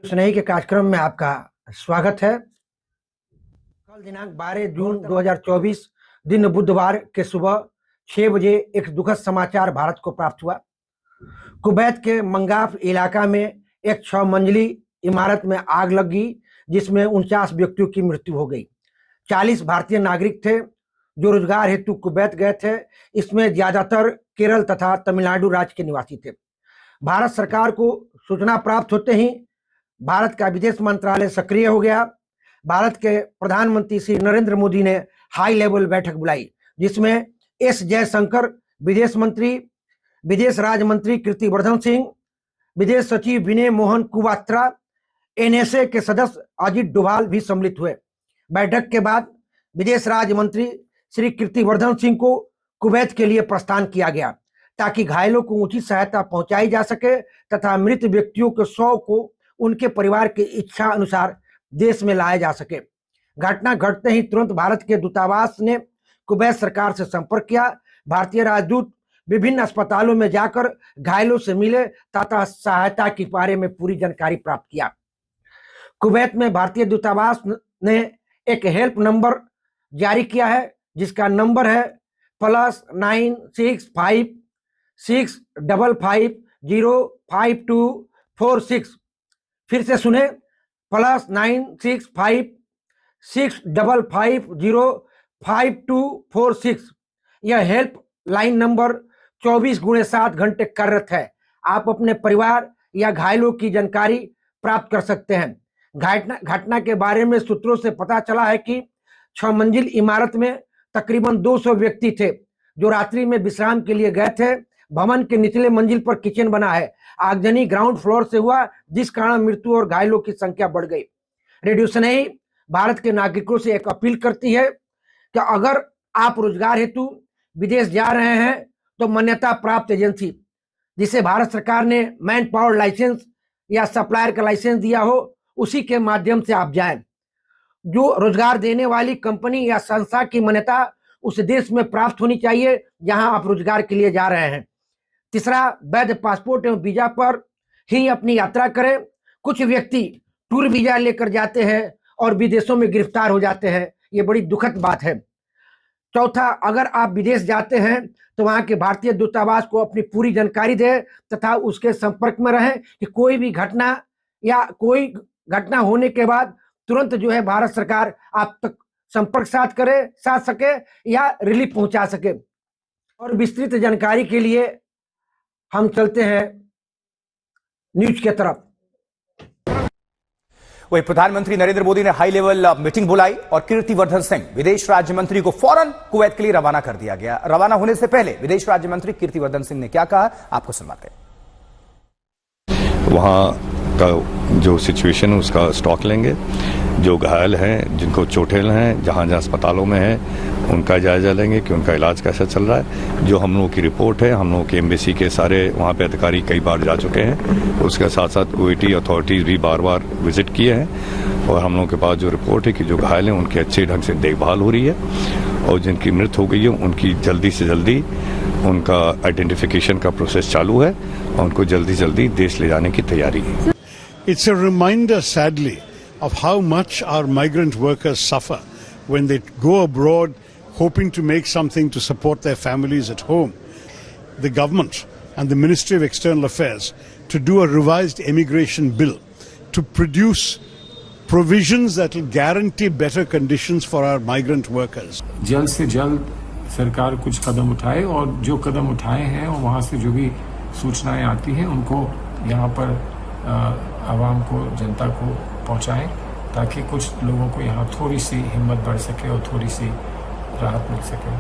स्नेही के कार्यक्रम में आपका स्वागत है। कल दिनांक 12 जून 2024 दिन बुधवार के सुबह 6 बजे एक दुखद समाचार भारत को प्राप्त हुआ। कुवैत के मंगाफ इलाका में एक 6 मंजिली इमारत में आग लगी, जिसमें 49 व्यक्तियों की मृत्यु हो गई। 40 भारतीय नागरिक थे जो रोजगार हेतु कुवैत गए थे। इसमें ज्यादातर केरल तथा तमिलनाडु राज्य के निवासी थे। भारत सरकार को सूचना प्राप्त होते ही भारत का विदेश मंत्रालय सक्रिय हो गया। भारत के प्रधानमंत्री श्री नरेंद्र मोदी ने हाई लेवल बैठक बुलाई, जिसमें एस जयशंकर विदेश मंत्री, विदेश राज्य मंत्री कीर्तिवर्धन सिंह, विदेश सचिव विनय मोहन क्वात्रा, एनएसए के सदस्य अजित डोभाल भी सम्मिलित हुए। बैठक के बाद विदेश राज्य मंत्री श्री कीर्तिवर्धन सिंह को कुवैत के लिए प्रस्थान किया गया, ताकि घायलों को उचित सहायता पहुंचाई जा सके तथा मृत व्यक्तियों के शव को उनके परिवार की इच्छा अनुसार देश में लाया जा सके। घटना घटते ही तुरंत भारत के दूतावास ने कुवैत सरकार से संपर्क किया। भारतीय राजदूत विभिन्न अस्पतालों में जाकर घायलों से मिले तथा सहायता के बारे में पूरी जानकारी प्राप्त किया। कुवैत में भारतीय दूतावास ने एक हेल्प नंबर जारी किया है, जिसका नंबर है +965 655055246। फिर से सुने, +965 655055246। यह हेल्प लाइन नंबर 24x7 घंटे कार्यरत है। आप अपने परिवार या घायलों की जानकारी प्राप्त कर सकते हैं। घटना के बारे में सूत्रों से पता चला है कि 6 मंजिल इमारत में तकरीबन 200 व्यक्ति थे जो रात्रि में विश्राम के लिए गए थे। भवन के निचले मंजिल पर किचन बना है। आगजनी ग्राउंड फ्लोर से हुआ, जिस कारण मृत्यु और घायलों की संख्या बढ़ गई। रेडियो स्नेही भारत के नागरिकों से एक अपील करती है कि अगर आप रोजगार हेतु विदेश जा रहे हैं तो मान्यता प्राप्त एजेंसी, जिसे भारत सरकार ने मैन पावर लाइसेंस या सप्लायर का लाइसेंस दिया हो, उसी के माध्यम से आप जाएं। जो रोजगार देने वाली कंपनी या संस्था की मान्यता उस देश में प्राप्त होनी चाहिए जहां आप रोजगार के लिए जा रहे हैं। तीसरा, वैध पासपोर्ट एवं वीजा पर ही अपनी यात्रा करें। कुछ व्यक्ति टूर वीजा लेकर जाते हैं और विदेशों में गिरफ्तार हो जाते हैं। ये बड़ी दुखद बात है। चौथा, अगर आप विदेश जाते हैं तो वहां के भारतीय दूतावास को अपनी पूरी जानकारी दें तथा उसके संपर्क में रहें कि कोई भी घटना या कोई घटना होने के बाद तुरंत जो है भारत सरकार आप तक संपर्क साध सके या रिलीफ पहुंचा सके। और विस्तृत जानकारी के लिए हम चलते हैं न्यूज की तरफ। वही प्रधानमंत्री नरेंद्र मोदी ने हाई लेवल मीटिंग बुलाई और कीर्तिवर्धन सिंह विदेश राज्य मंत्री को फौरन कुवैत के लिए रवाना कर दिया गया। रवाना होने से पहले विदेश राज्य मंत्री कीर्तिवर्धन सिंह ने क्या कहा, आपको सुनवाते हैं। वहां का जो सिचुएशन है उसका स्टॉक लेंगे। जो घायल हैं, जिनको चोटें हैं, जहां जहां अस्पतालों में हैं, उनका जायजा लेंगे कि उनका इलाज कैसा चल रहा है। जो हम लोगों की रिपोर्ट है, हम लोगों के एम्बेसी के सारे वहां पे अधिकारी कई बार जा चुके हैं। उसके साथ साथ कुवैती अथॉरिटीज भी बार बार विजिट किए हैं और हम लोगों के पास जो रिपोर्ट है कि जो घायल हैं उनकी अच्छे ढंग से देखभाल हो रही है और जिनकी मृत्यु हो गई है उनकी जल्दी से जल्दी उनका आइडेंटिफिकेशन का प्रोसेस चालू है और उनको जल्दी जल्दी देश ले जाने की तैयारी है। It's a reminder, sadly, of how much our migrant workers suffer when they go abroad hoping to make something to support their families at home. The government and the Ministry of External Affairs to do a revised immigration bill to produce provisions that will guarantee better conditions for our migrant workers. जल्द से जल्द सरकार कुछ कदम उठाए और जो कदम उठाए हैं और वहाँ से जो भी सूचनाएं आती हैं उनको यहाँ पर आवाम को, जनता को पहुंचाएं, ताकि कुछ लोगों को यहाँ थोड़ी सी हिम्मत बढ़ सके और थोड़ी सी राहत मिल सके।